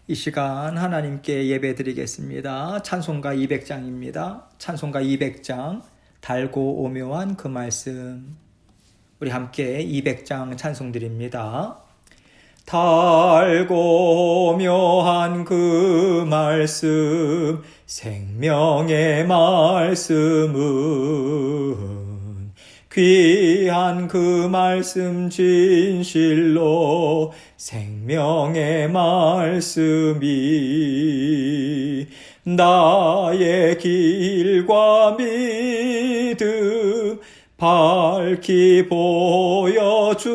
이 시간 하나님께 예배 드리겠습니다. 찬송가 200장입니다. 찬송가 200장 달고 오묘한 그 말씀. 우리 함께 200장 찬송 드립니다. 달고 오묘한 그 말씀, 생명의 말씀은 귀한 그 말씀 진실로 생명의 말씀이 나의 길과 믿음 밝히 보여주니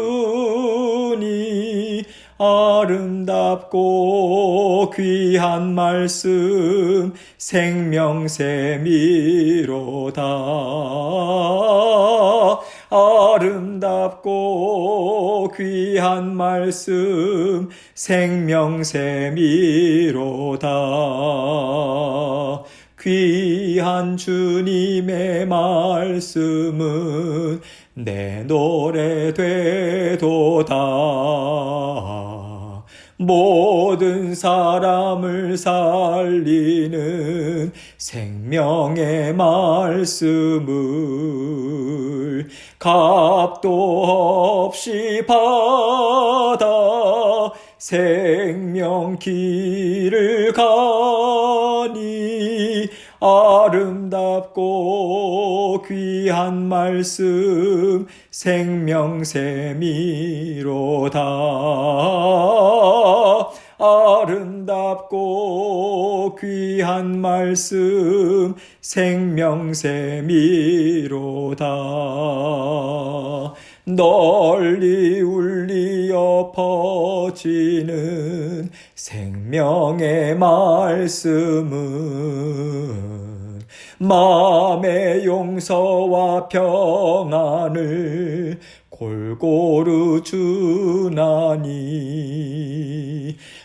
아름답고 귀한 말씀 생명샘이로다. 아름답고 귀한 말씀 생명샘이로다. 귀한 주님의 말씀은 내 노래 되도다. 모든 사람을 살리는 생명의 말씀을 값도 없이 받아 생명 길을 가니 아름답고 귀한 말씀 생명샘이로다. 아름답고 귀한 말씀 생명샘이로다. 널리 울리어 퍼지는 생명의 말씀은 마음의 용서와 평안을 골고루 주나니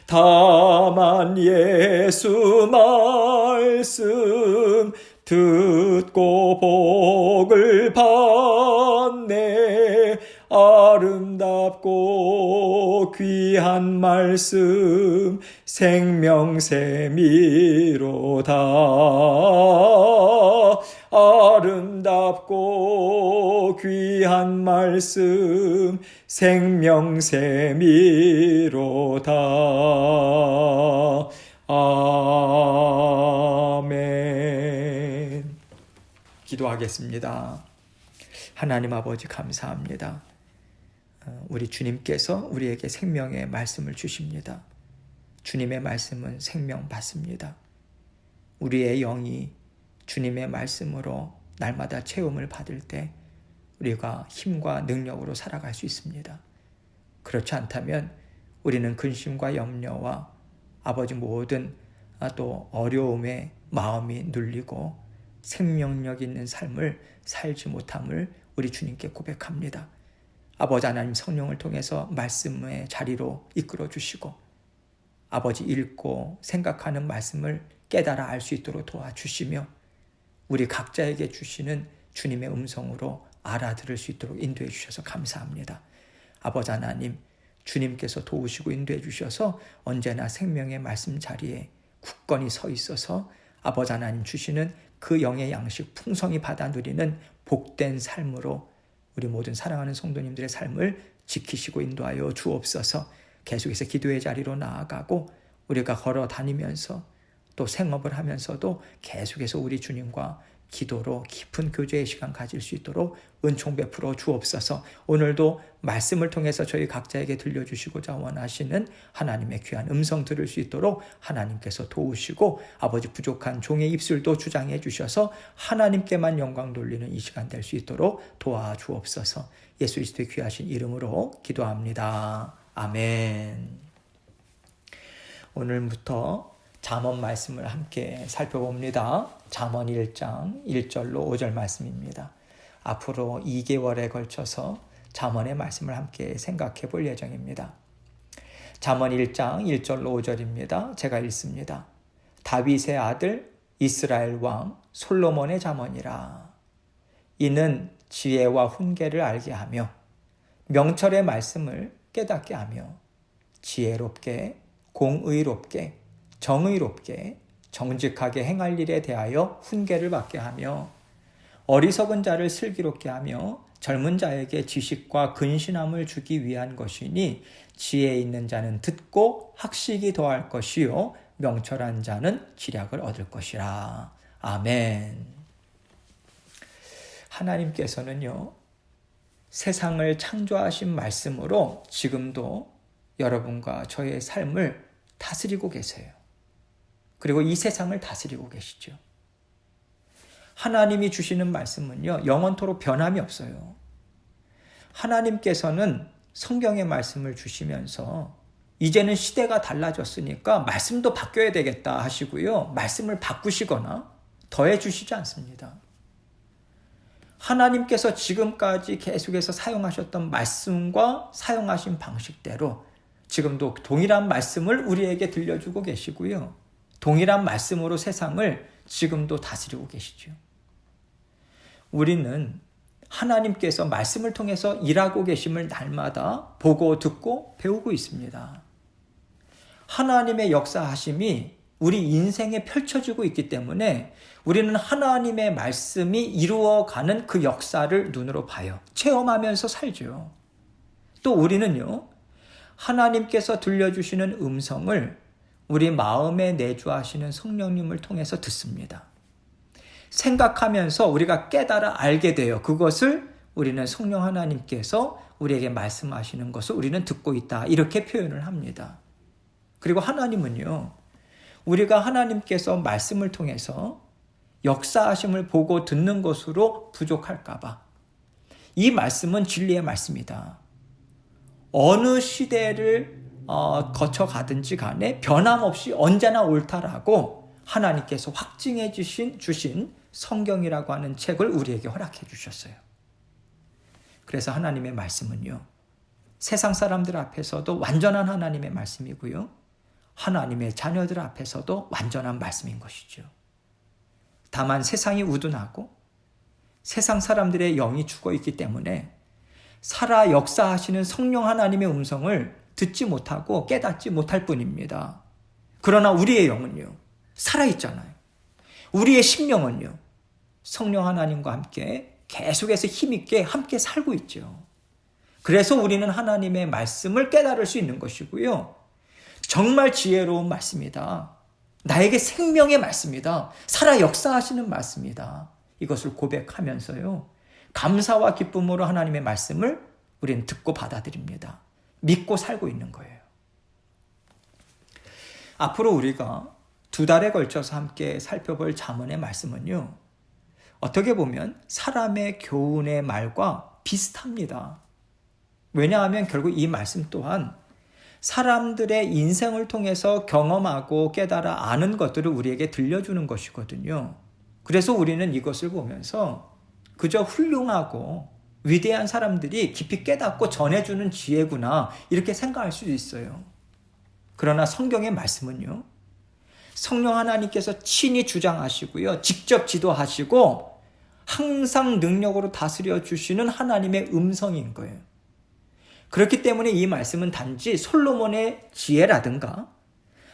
다만 예수 말씀 듣고 복을 받네. 아름답고 귀한 말씀 생명샘이로다. 아름답고 귀한 말씀 생명샘이로다. 아멘. 기도하겠습니다. 하나님 아버지 감사합니다. 우리 주님께서 우리에게 생명의 말씀을 주십니다. 주님의 말씀은 생명 받습니다. 우리의 영이 주님의 말씀으로 날마다 체험을 받을 때 우리가 힘과 능력으로 살아갈 수 있습니다. 그렇지 않다면 우리는 근심과 염려와 아버지 모든 또 어려움에 마음이 눌리고 생명력 있는 삶을 살지 못함을 우리 주님께 고백합니다. 아버지 하나님 성령을 통해서 말씀의 자리로 이끌어 주시고 아버지 읽고 생각하는 말씀을 깨달아 알 수 있도록 도와주시며 우리 각자에게 주시는 주님의 음성으로 알아들을 수 있도록 인도해 주셔서 감사합니다. 아버지 하나님 주님께서 도우시고 인도해 주셔서 언제나 생명의 말씀 자리에 굳건히 서 있어서 아버지 하나님 주시는 그 영의 양식 풍성히 받아 누리는 복된 삶으로 우리 모든 사랑하는 성도님들의 삶을 지키시고 인도하여 주옵소서. 계속해서 기도의 자리로 나아가고 우리가 걸어 다니면서 또 생업을 하면서도 계속해서 우리 주님과 기도로 깊은 교제의 시간 가질 수 있도록 은총 베풀어 주옵소서. 오늘도 말씀을 통해서 저희 각자에게 들려주시고자 원하시는 하나님의 귀한 음성 들을 수 있도록 하나님께서 도우시고 아버지 부족한 종의 입술도 주장해 주셔서 하나님께만 영광 돌리는 이 시간 될 수 있도록 도와주옵소서. 예수 그리스도의 귀하신 이름으로 기도합니다. 아멘. 오늘부터 잠언 말씀을 함께 살펴봅니다. 잠언 1장 1절로 5절 말씀입니다. 앞으로 2개월에 걸쳐서 잠언의 말씀을 함께 생각해 볼 예정입니다. 잠언 1장 1절로 5절입니다. 제가 읽습니다. 다윗의 아들 이스라엘 왕 솔로몬의 잠언이라. 이는 지혜와 훈계를 알게 하며 명철의 말씀을 깨닫게 하며 지혜롭게 공의롭게, 정의롭게, 정직하게 행할 일에 대하여 훈계를 받게 하며 어리석은 자를 슬기롭게 하며 젊은 자에게 지식과 근신함을 주기 위한 것이니 지혜 있는 자는 듣고 학식이 더할 것이요 명철한 자는 지략을 얻을 것이라. 아멘. 하나님께서는요, 세상을 창조하신 말씀으로 지금도 여러분과 저의 삶을 다스리고 계세요. 그리고 이 세상을 다스리고 계시죠. 하나님이 주시는 말씀은요, 영원토록 변함이 없어요. 하나님께서는 성경의 말씀을 주시면서 이제는 시대가 달라졌으니까 말씀도 바뀌어야 되겠다 하시고요, 말씀을 바꾸시거나 더해 주시지 않습니다. 하나님께서 지금까지 계속해서 사용하셨던 말씀과 사용하신 방식대로 지금도 동일한 말씀을 우리에게 들려주고 계시고요, 동일한 말씀으로 세상을 지금도 다스리고 계시죠. 우리는 하나님께서 말씀을 통해서 일하고 계심을 날마다 보고 듣고 배우고 있습니다. 하나님의 역사하심이 우리 인생에 펼쳐지고 있기 때문에 우리는 하나님의 말씀이 이루어가는 그 역사를 눈으로 봐요. 체험하면서 살죠. 또 우리는요, 하나님께서 들려주시는 음성을 우리 마음에 내주하시는 성령님을 통해서 듣습니다. 생각하면서 우리가 깨달아 알게 돼요. 그것을 우리는 성령 하나님께서 우리에게 말씀하시는 것을 우리는 듣고 있다, 이렇게 표현을 합니다. 그리고 하나님은요, 우리가 하나님께서 말씀을 통해서 역사하심을 보고 듣는 것으로 부족할까 봐, 이 말씀은 진리의 말씀이다. 어느 시대를 거쳐가든지 간에 변함없이 언제나 옳다라고 하나님께서 확증해 주신 성경이라고 하는 책을 우리에게 허락해 주셨어요. 그래서 하나님의 말씀은요, 세상 사람들 앞에서도 완전한 하나님의 말씀이고요, 하나님의 자녀들 앞에서도 완전한 말씀인 것이죠. 다만 세상이 우둔하고 세상 사람들의 영이 죽어있기 때문에 살아 역사하시는 성령 하나님의 음성을 듣지 못하고 깨닫지 못할 뿐입니다. 그러나 우리의 영은요, 살아있잖아요. 우리의 심령은요, 성령 하나님과 함께 계속해서 힘있게 함께 살고 있죠. 그래서 우리는 하나님의 말씀을 깨달을 수 있는 것이고요, 정말 지혜로운 말씀이다, 나에게 생명의 말씀이다, 살아 역사하시는 말씀이다, 이것을 고백하면서요, 감사와 기쁨으로 하나님의 말씀을 우리는 듣고 받아들입니다. 믿고 살고 있는 거예요. 앞으로 우리가 2달에 걸쳐서 함께 살펴볼 잠언의 말씀은요, 어떻게 보면 사람의 교훈의 말과 비슷합니다. 왜냐하면 결국 이 말씀 또한 사람들의 인생을 통해서 경험하고 깨달아 아는 것들을 우리에게 들려주는 것이거든요. 그래서 우리는 이것을 보면서 그저 훌륭하고 위대한 사람들이 깊이 깨닫고 전해주는 지혜구나, 이렇게 생각할 수 있어요. 그러나 성경의 말씀은요, 성령 하나님께서 친히 주장하시고요, 직접 지도하시고 항상 능력으로 다스려 주시는 하나님의 음성인 거예요. 그렇기 때문에 이 말씀은 단지 솔로몬의 지혜라든가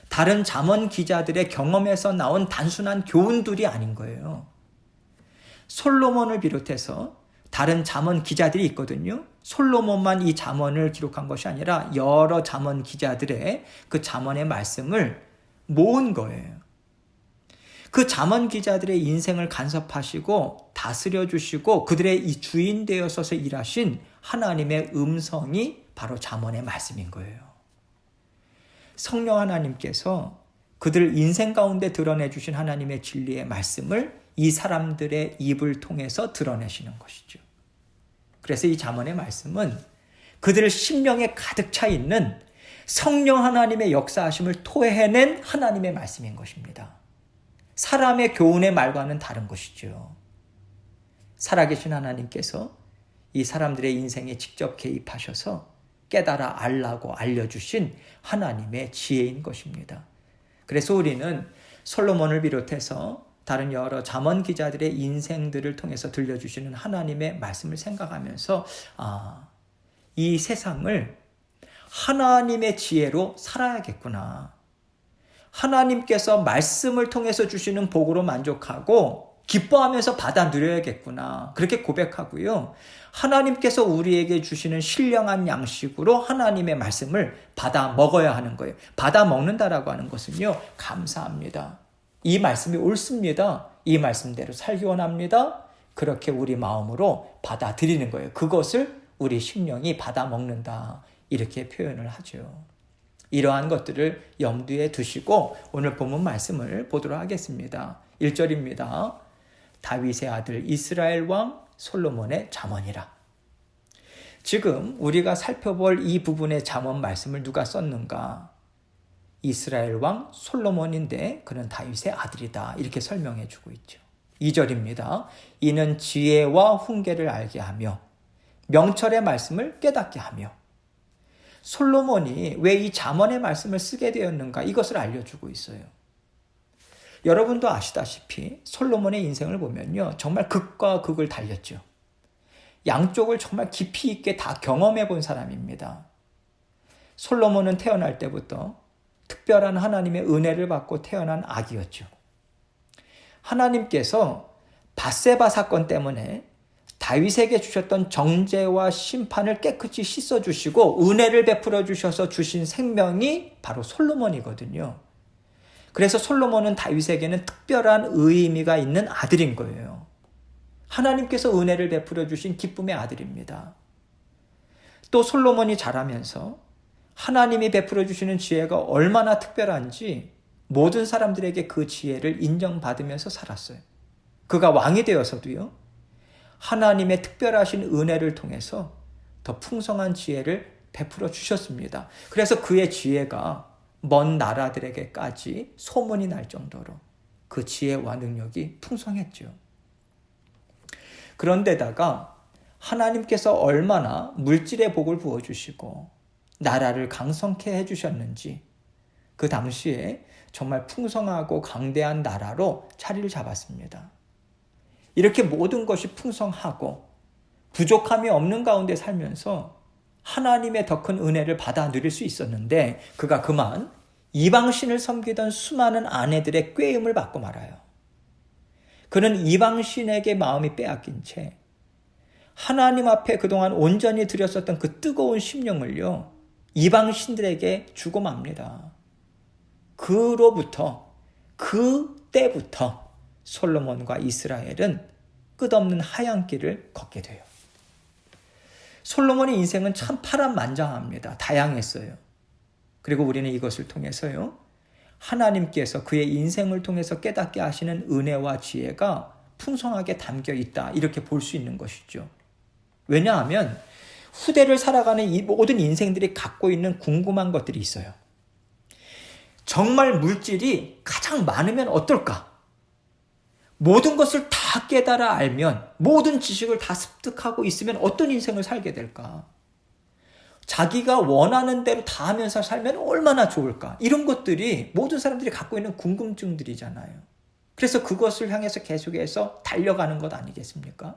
다른 잠언 기자들의 경험에서 나온 단순한 교훈들이 아닌 거예요. 솔로몬을 비롯해서 다른 잠언 기자들이 있거든요. 솔로몬만 이 잠언을 기록한 것이 아니라 여러 잠언 기자들의 그 잠언의 말씀을 모은 거예요. 그 잠언 기자들의 인생을 간섭하시고 다스려 주시고 그들의 이 주인 되어서서 일하신 하나님의 음성이 바로 잠언의 말씀인 거예요. 성령 하나님께서 그들 인생 가운데 드러내 주신 하나님의 진리의 말씀을 이 사람들의 입을 통해서 드러내시는 것이죠. 그래서 이 잠언의 말씀은 그들 심령에 가득 차 있는 성령 하나님의 역사하심을 토해낸 하나님의 말씀인 것입니다. 사람의 교훈의 말과는 다른 것이죠. 살아계신 하나님께서 이 사람들의 인생에 직접 개입하셔서 깨달아 알라고 알려주신 하나님의 지혜인 것입니다. 그래서 우리는 솔로몬을 비롯해서 다른 여러 잠언 기자들의 인생들을 통해서 들려주시는 하나님의 말씀을 생각하면서 이 세상을 하나님의 지혜로 살아야겠구나. 하나님께서 말씀을 통해서 주시는 복으로 만족하고 기뻐하면서 받아 누려야겠구나. 그렇게 고백하고요. 하나님께서 우리에게 주시는 신령한 양식으로 하나님의 말씀을 받아 먹어야 하는 거예요. 받아 먹는다라고 하는 것은요, 감사합니다. 이 말씀이 옳습니다. 이 말씀대로 살기 원합니다. 그렇게 우리 마음으로 받아들이는 거예요. 그것을 우리 심령이 받아 먹는다. 이렇게 표현을 하죠. 이러한 것들을 염두에 두시고 오늘 본문 말씀을 보도록 하겠습니다. 1절입니다. 다윗의 아들 이스라엘 왕 솔로몬의 잠언이라. 지금 우리가 살펴볼 이 부분의 잠언 말씀을 누가 썼는가? 이스라엘 왕 솔로몬인데 그는 다윗의 아들이다. 이렇게 설명해 주고 있죠. 2절입니다. 이는 지혜와 훈계를 알게 하며 명철의 말씀을 깨닫게 하며. 솔로몬이 왜 이 잠언의 말씀을 쓰게 되었는가? 이것을 알려주고 있어요. 여러분도 아시다시피 솔로몬의 인생을 보면요, 정말 극과 극을 달렸죠. 양쪽을 정말 깊이 있게 다 경험해 본 사람입니다. 솔로몬은 태어날 때부터 특별한 하나님의 은혜를 받고 태어난 아기였죠. 하나님께서 밧세바 사건 때문에 다윗에게 주셨던 정죄와 심판을 깨끗이 씻어주시고 은혜를 베풀어 주셔서 주신 생명이 바로 솔로몬이거든요. 그래서 솔로몬은 다윗에게는 특별한 의미가 있는 아들인 거예요. 하나님께서 은혜를 베풀어 주신 기쁨의 아들입니다. 또 솔로몬이 자라면서 하나님이 베풀어 주시는 지혜가 얼마나 특별한지 모든 사람들에게 그 지혜를 인정받으면서 살았어요. 그가 왕이 되어서도요, 하나님의 특별하신 은혜를 통해서 더 풍성한 지혜를 베풀어 주셨습니다. 그래서 그의 지혜가 먼 나라들에게까지 소문이 날 정도로 그 지혜와 능력이 풍성했죠. 그런데다가 하나님께서 얼마나 물질의 복을 부어주시고 나라를 강성케 해주셨는지 그 당시에 정말 풍성하고 강대한 나라로 자리를 잡았습니다. 이렇게 모든 것이 풍성하고 부족함이 없는 가운데 살면서 하나님의 더 큰 은혜를 받아 누릴 수 있었는데 그가 그만 이방신을 섬기던 수많은 아내들의 꾀임을 받고 말아요. 그는 이방신에게 마음이 빼앗긴 채 하나님 앞에 그동안 온전히 드렸었던 그 뜨거운 심령을요, 이방신들에게 주고 맙니다. 그때부터 솔로몬과 이스라엘은 끝없는 하얀 길을 걷게 돼요. 솔로몬의 인생은 참 파란만장합니다. 다양했어요. 그리고 우리는 이것을 통해서요, 하나님께서 그의 인생을 통해서 깨닫게 하시는 은혜와 지혜가 풍성하게 담겨 있다, 이렇게 볼 수 있는 것이죠. 왜냐하면 후대를 살아가는 이 모든 인생들이 갖고 있는 궁금한 것들이 있어요. 정말 물질이 가장 많으면 어떨까? 모든 것을 다 깨달아 알면, 모든 지식을 다 습득하고 있으면 어떤 인생을 살게 될까? 자기가 원하는 대로 다 하면서 살면 얼마나 좋을까? 이런 것들이 모든 사람들이 갖고 있는 궁금증들이잖아요. 그래서 그것을 향해서 계속해서 달려가는 것 아니겠습니까?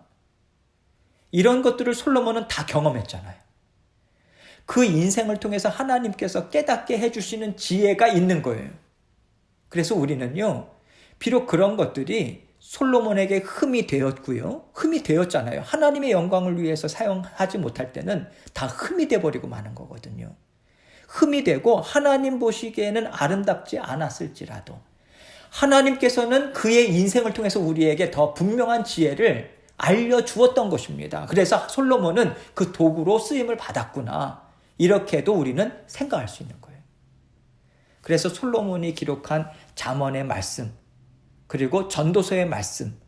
이런 것들을 솔로몬은 다 경험했잖아요. 그 인생을 통해서 하나님께서 깨닫게 해주시는 지혜가 있는 거예요. 그래서 우리는요, 비록 그런 것들이 솔로몬에게 흠이 되었고요. 흠이 되었잖아요. 하나님의 영광을 위해서 사용하지 못할 때는 다 흠이 돼버리고 마는 거거든요. 흠이 되고 하나님 보시기에는 아름답지 않았을지라도 하나님께서는 그의 인생을 통해서 우리에게 더 분명한 지혜를 알려주었던 것입니다. 그래서 솔로몬은 그 도구로 쓰임을 받았구나, 이렇게도 우리는 생각할 수 있는 거예요. 그래서 솔로몬이 기록한 잠언의 말씀, 그리고 전도서의 말씀,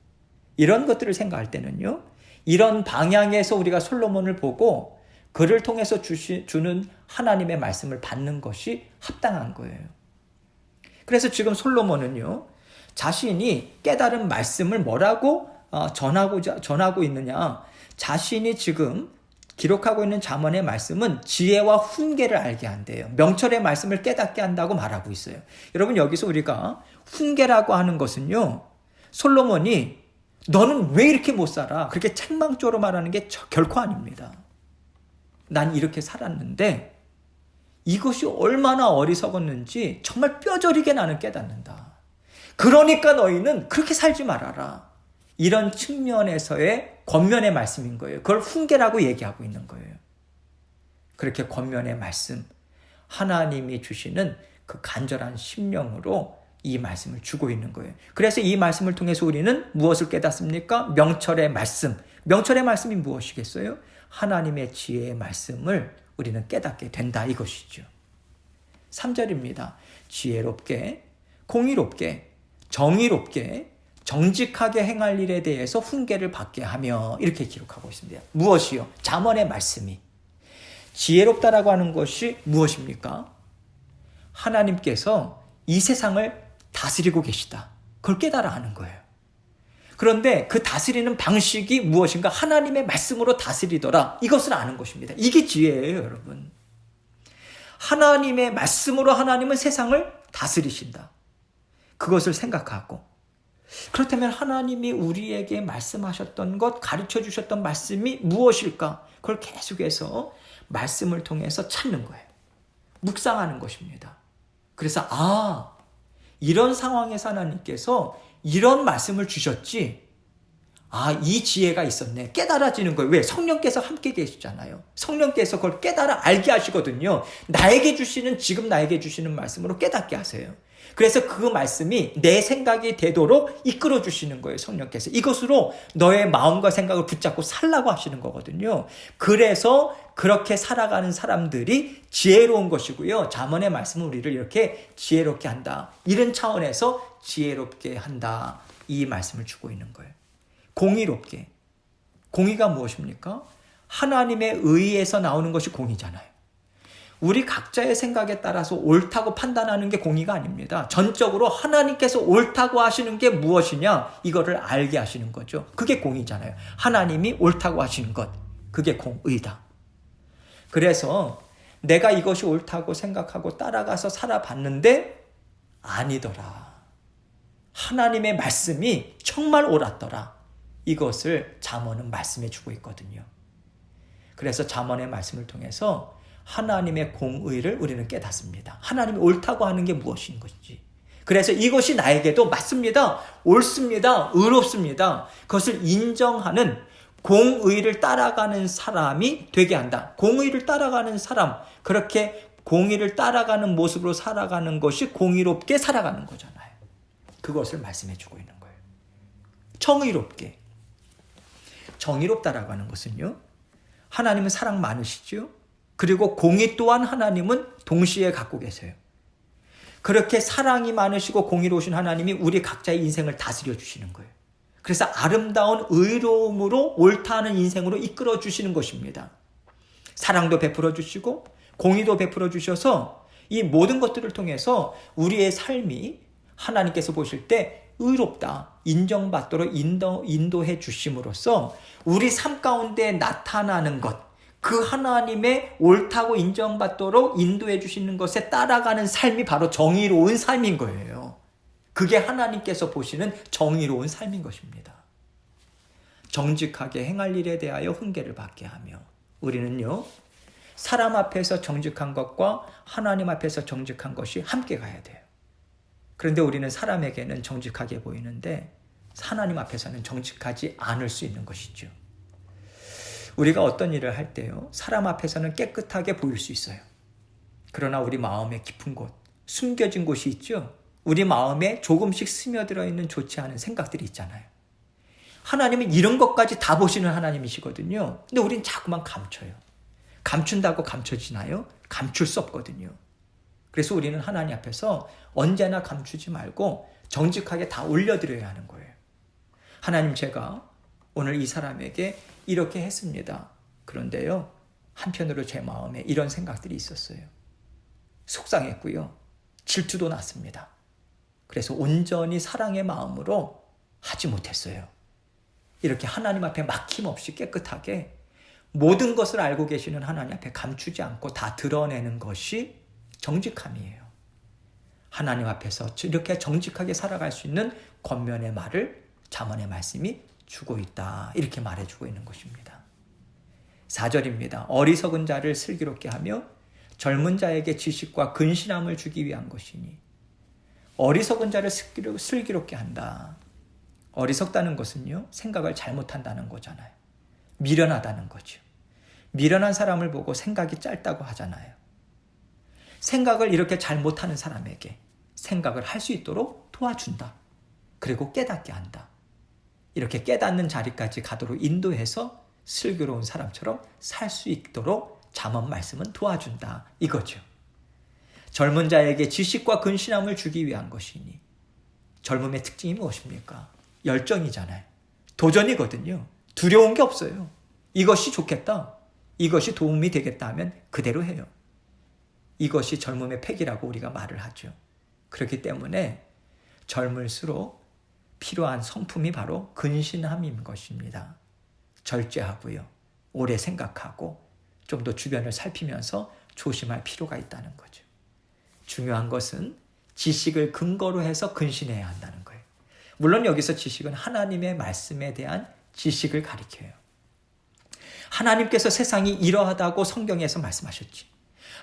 이런 것들을 생각할 때는요, 이런 방향에서 우리가 솔로몬을 보고 그를 통해서 주는 하나님의 말씀을 받는 것이 합당한 거예요. 그래서 지금 솔로몬은요, 자신이 깨달은 말씀을 뭐라고 전하고 있느냐, 자신이 지금 기록하고 있는 잠언의 말씀은 지혜와 훈계를 알게 한대요. 명철의 말씀을 깨닫게 한다고 말하고 있어요. 여러분, 여기서 우리가 훈계라고 하는 것은요, 솔로몬이 너는 왜 이렇게 못 살아? 그렇게 책망조로 말하는 게 결코 아닙니다. 난 이렇게 살았는데 이것이 얼마나 어리석었는지 정말 뼈저리게 나는 깨닫는다. 그러니까 너희는 그렇게 살지 말아라. 이런 측면에서의 권면의 말씀인 거예요. 그걸 훈계라고 얘기하고 있는 거예요. 그렇게 권면의 말씀, 하나님이 주시는 그 간절한 심령으로 이 말씀을 주고 있는 거예요. 그래서 이 말씀을 통해서 우리는 무엇을 깨닫습니까? 명철의 말씀. 명철의 말씀이 무엇이겠어요? 하나님의 지혜의 말씀을 우리는 깨닫게 된다, 이것이죠. 3절입니다. 지혜롭게, 공의롭게, 정의롭게, 정직하게 행할 일에 대해서 훈계를 받게 하며, 이렇게 기록하고 있습니다. 무엇이요? 잠언의 말씀이. 지혜롭다라고 하는 것이 무엇입니까? 하나님께서 이 세상을 다스리고 계시다. 그걸 깨달아 하는 거예요. 그런데 그 다스리는 방식이 무엇인가? 하나님의 말씀으로 다스리더라. 이것을 아는 것입니다. 이게 지혜예요, 여러분. 하나님의 말씀으로 하나님은 세상을 다스리신다. 그것을 생각하고, 그렇다면 하나님이 우리에게 말씀하셨던 것, 가르쳐 주셨던 말씀이 무엇일까? 그걸 계속해서 말씀을 통해서 찾는 거예요. 묵상하는 것입니다. 그래서 이런 상황에서 하나님께서 이런 말씀을 주셨지. 이 지혜가 있었네. 깨달아지는 거예요. 왜? 성령께서 함께 계시잖아요. 성령께서 그걸 깨달아 알게 하시거든요. 지금 나에게 주시는 말씀으로 깨닫게 하세요. 그래서 그 말씀이 내 생각이 되도록 이끌어 주시는 거예요, 성령께서. 이것으로 너의 마음과 생각을 붙잡고 살라고 하시는 거거든요. 그래서 그렇게 살아가는 사람들이 지혜로운 것이고요. 잠언의 말씀은 우리를 이렇게 지혜롭게 한다. 이런 차원에서 지혜롭게 한다. 이 말씀을 주고 있는 거예요. 공의롭게. 공의가 무엇입니까? 하나님의 의에서 나오는 것이 공의잖아요. 우리 각자의 생각에 따라서 옳다고 판단하는 게 공의가 아닙니다. 전적으로 하나님께서 옳다고 하시는 게 무엇이냐, 이거를 알게 하시는 거죠. 그게 공의잖아요. 하나님이 옳다고 하시는 것, 그게 공의다. 그래서 내가 이것이 옳다고 생각하고 따라가서 살아봤는데 아니더라. 하나님의 말씀이 정말 옳았더라. 이것을 잠언은 말씀해 주고 있거든요. 그래서 잠언의 말씀을 통해서 하나님의 공의를 우리는 깨닫습니다. 하나님이 옳다고 하는 게 무엇인 것인지. 그래서 이것이 나에게도 맞습니다. 옳습니다. 의롭습니다. 그것을 인정하는 공의를 따라가는 사람이 되게 한다. 공의를 따라가는 사람, 그렇게 공의를 따라가는 모습으로 살아가는 것이 공의롭게 살아가는 거잖아요. 그것을 말씀해 주고 있는 거예요. 정의롭게. 정의롭다라고 하는 것은요, 하나님은 사랑 많으시죠? 그리고 공의 또한 하나님은 동시에 갖고 계세요. 그렇게 사랑이 많으시고 공의로우신 하나님이 우리 각자의 인생을 다스려 주시는 거예요. 그래서 아름다운 의로움으로 옳다 하는 인생으로 이끌어 주시는 것입니다. 사랑도 베풀어 주시고 공의도 베풀어 주셔서 이 모든 것들을 통해서 우리의 삶이 하나님께서 보실 때 의롭다, 인정받도록 인도해 주심으로써 우리 삶 가운데 나타나는 것, 그 하나님의 옳다고 인정받도록 인도해 주시는 것에 따라가는 삶이 바로 정의로운 삶인 거예요. 그게 하나님께서 보시는 정의로운 삶인 것입니다. 정직하게 행할 일에 대하여 훈계를 받게 하며, 우리는요, 사람 앞에서 정직한 것과 하나님 앞에서 정직한 것이 함께 가야 돼요. 그런데 우리는 사람에게는 정직하게 보이는데 하나님 앞에서는 정직하지 않을 수 있는 것이죠. 우리가 어떤 일을 할 때요, 사람 앞에서는 깨끗하게 보일 수 있어요. 그러나 우리 마음의 깊은 곳, 숨겨진 곳이 있죠. 우리 마음에 조금씩 스며들어 있는 좋지 않은 생각들이 있잖아요. 하나님은 이런 것까지 다 보시는 하나님이시거든요. 근데 우린 자꾸만 감춰요. 감춘다고 감춰지나요? 감출 수 없거든요. 그래서 우리는 하나님 앞에서 언제나 감추지 말고 정직하게 다 올려드려야 하는 거예요. 하나님, 제가 오늘 이 사람에게 이렇게 했습니다. 그런데요, 한편으로 제 마음에 이런 생각들이 있었어요. 속상했고요, 질투도 났습니다. 그래서 온전히 사랑의 마음으로 하지 못했어요. 이렇게 하나님 앞에 막힘없이 깨끗하게 모든 것을 알고 계시는 하나님 앞에 감추지 않고 다 드러내는 것이 정직함이에요. 하나님 앞에서 이렇게 정직하게 살아갈 수 있는 권면의 말을 잠언의 말씀이 주고 있다. 이렇게 말해주고 있는 것입니다. 4절입니다. 어리석은 자를 슬기롭게 하며 젊은 자에게 지식과 근신함을 주기 위한 것이니 어리석은 자를 슬기롭게 한다. 어리석다는 것은요, 생각을 잘못한다는 거잖아요. 미련하다는 거죠. 미련한 사람을 보고 생각이 짧다고 하잖아요. 생각을 이렇게 잘못하는 사람에게 생각을 할 수 있도록 도와준다. 그리고 깨닫게 한다. 이렇게 깨닫는 자리까지 가도록 인도해서 슬기로운 사람처럼 살 수 있도록 잠언 말씀은 도와준다. 이거죠. 젊은 자에게 지식과 근신함을 주기 위한 것이니 젊음의 특징이 무엇입니까? 열정이잖아요. 도전이거든요. 두려운 게 없어요. 이것이 좋겠다. 이것이 도움이 되겠다 하면 그대로 해요. 이것이 젊음의 패기라고 우리가 말을 하죠. 그렇기 때문에 젊을수록 필요한 성품이 바로 근신함인 것입니다. 절제하고요. 오래 생각하고 좀 더 주변을 살피면서 조심할 필요가 있다는 거죠. 중요한 것은 지식을 근거로 해서 근신해야 한다는 거예요. 물론 여기서 지식은 하나님의 말씀에 대한 지식을 가리켜요. 하나님께서 세상이 이러하다고 성경에서 말씀하셨지.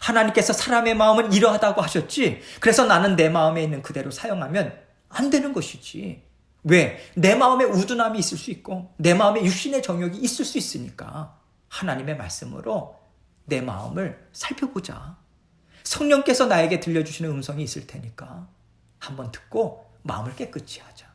하나님께서 사람의 마음은 이러하다고 하셨지. 그래서 나는 내 마음에 있는 그대로 사용하면 안 되는 것이지. 왜? 내 마음에 우둔함이 있을 수 있고 내 마음에 육신의 정욕이 있을 수 있으니까 하나님의 말씀으로 내 마음을 살펴보자. 성령께서 나에게 들려주시는 음성이 있을 테니까 한번 듣고 마음을 깨끗이 하자.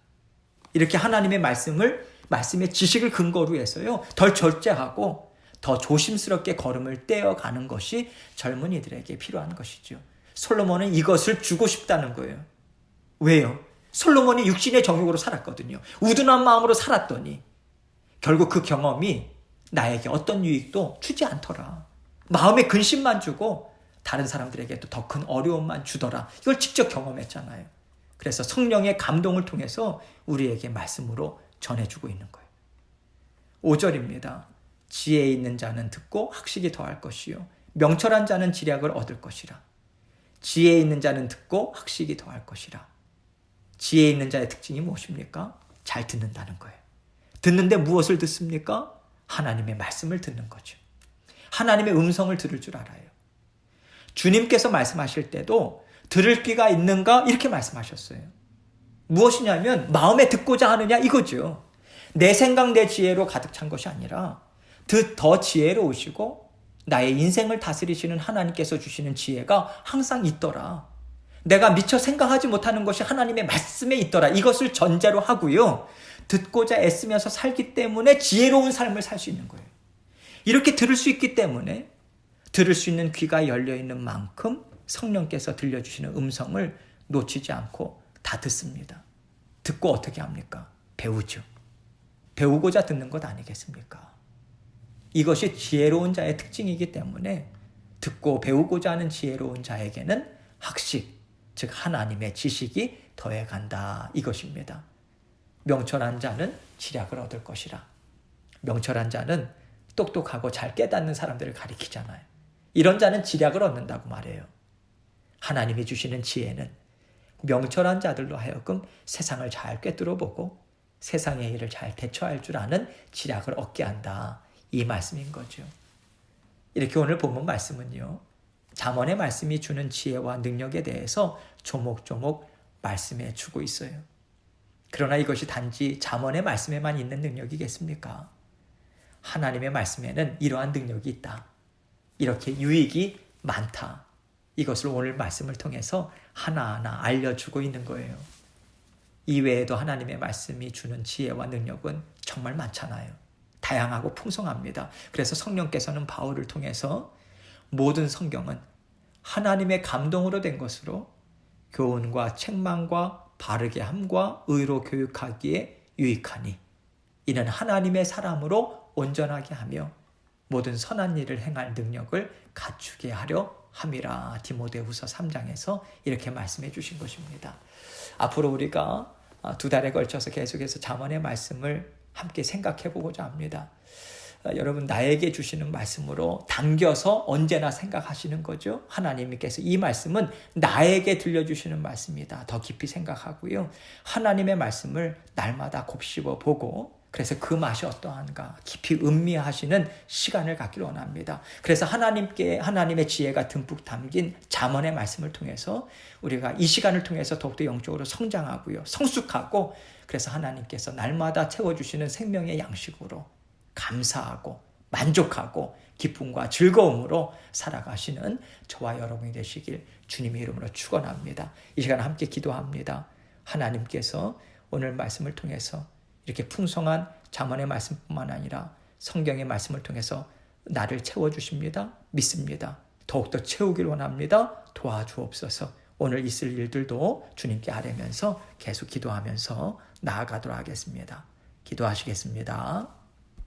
이렇게 하나님의 말씀의 지식을 근거로 해서요, 덜 절제하고 더 조심스럽게 걸음을 떼어가는 것이 젊은이들에게 필요한 것이죠. 솔로몬은 이것을 주고 싶다는 거예요. 왜요? 솔로몬이 육신의 정욕으로 살았거든요. 우둔한 마음으로 살았더니 결국 그 경험이 나에게 어떤 유익도 주지 않더라. 마음의 근심만 주고 다른 사람들에게도 더 큰 어려움만 주더라. 이걸 직접 경험했잖아요. 그래서 성령의 감동을 통해서 우리에게 말씀으로 전해주고 있는 거예요. 5절입니다. 지혜 있는 자는 듣고 학식이 더할 것이요 명철한 자는 지략을 얻을 것이라. 지혜 있는 자는 듣고 학식이 더할 것이라. 지혜 있는 자의 특징이 무엇입니까? 잘 듣는다는 거예요. 듣는데 무엇을 듣습니까? 하나님의 말씀을 듣는 거죠. 하나님의 음성을 들을 줄 알아요. 주님께서 말씀하실 때도 들을 귀가 있는가? 이렇게 말씀하셨어요. 무엇이냐면 마음에 듣고자 하느냐 이거죠. 내 생각 내 지혜로 가득 찬 것이 아니라 더 지혜로우시고 나의 인생을 다스리시는 하나님께서 주시는 지혜가 항상 있더라. 내가 미처 생각하지 못하는 것이 하나님의 말씀에 있더라. 이것을 전제로 하고요. 듣고자 애쓰면서 살기 때문에 지혜로운 삶을 살 수 있는 거예요. 이렇게 들을 수 있기 때문에 들을 수 있는 귀가 열려있는 만큼 성령께서 들려주시는 음성을 놓치지 않고 다 듣습니다. 듣고 어떻게 합니까? 배우죠. 배우고자 듣는 것 아니겠습니까? 이것이 지혜로운 자의 특징이기 때문에 듣고 배우고자 하는 지혜로운 자에게는 학식, 즉 하나님의 지식이 더해간다 이것입니다. 명철한 자는 지략을 얻을 것이라. 명철한 자는 똑똑하고 잘 깨닫는 사람들을 가리키잖아요. 이런 자는 지략을 얻는다고 말해요. 하나님이 주시는 지혜는 명철한 자들로 하여금 세상을 잘 꿰뚫어보고 세상의 일을 잘 대처할 줄 아는 지략을 얻게 한다. 이 말씀인 거죠. 이렇게 오늘 본문 말씀은요, 잠언의 말씀이 주는 지혜와 능력에 대해서 조목조목 말씀해 주고 있어요. 그러나 이것이 단지 잠언의 말씀에만 있는 능력이겠습니까? 하나님의 말씀에는 이러한 능력이 있다. 이렇게 유익이 많다. 이것을 오늘 말씀을 통해서 하나하나 알려주고 있는 거예요. 이외에도 하나님의 말씀이 주는 지혜와 능력은 정말 많잖아요. 다양하고 풍성합니다. 그래서 성령께서는 바울을 통해서 모든 성경은 하나님의 감동으로 된 것으로 교훈과 책망과 바르게 함과 의로 교육하기에 유익하니 이는 하나님의 사람으로 온전하게 하며 모든 선한 일을 행할 능력을 갖추게 하려 함이라. 디모데후서 3장에서 이렇게 말씀해 주신 것입니다. 앞으로 우리가 2달에 걸쳐서 계속해서 잠언의 말씀을 함께 생각해 보고자 합니다. 여러분, 나에게 주시는 말씀으로 당겨서 언제나 생각하시는 거죠. 하나님께서 이 말씀은 나에게 들려주시는 말씀이다. 더 깊이 생각하고요. 하나님의 말씀을 날마다 곱씹어 보고 그래서 그 맛이 어떠한가 깊이 음미하시는 시간을 갖기를 원합니다. 그래서 하나님의 지혜가 듬뿍 담긴 잠언의 말씀을 통해서 우리가 이 시간을 통해서 더욱더 영적으로 성장하고요, 성숙하고, 그래서 하나님께서 날마다 채워주시는 생명의 양식으로 감사하고 만족하고 기쁨과 즐거움으로 살아가시는 저와 여러분이 되시길 주님의 이름으로 축원합니다. 이 시간 함께 기도합니다. 하나님께서 오늘 말씀을 통해서 이렇게 풍성한 잠언의 말씀뿐만 아니라 성경의 말씀을 통해서 나를 채워주십니다. 믿습니다. 더욱더 채우길 원합니다. 도와주옵소서. 오늘 있을 일들도 주님께 아뢰면서 계속 기도하면서 나아가도록 하겠습니다. 기도하시겠습니다.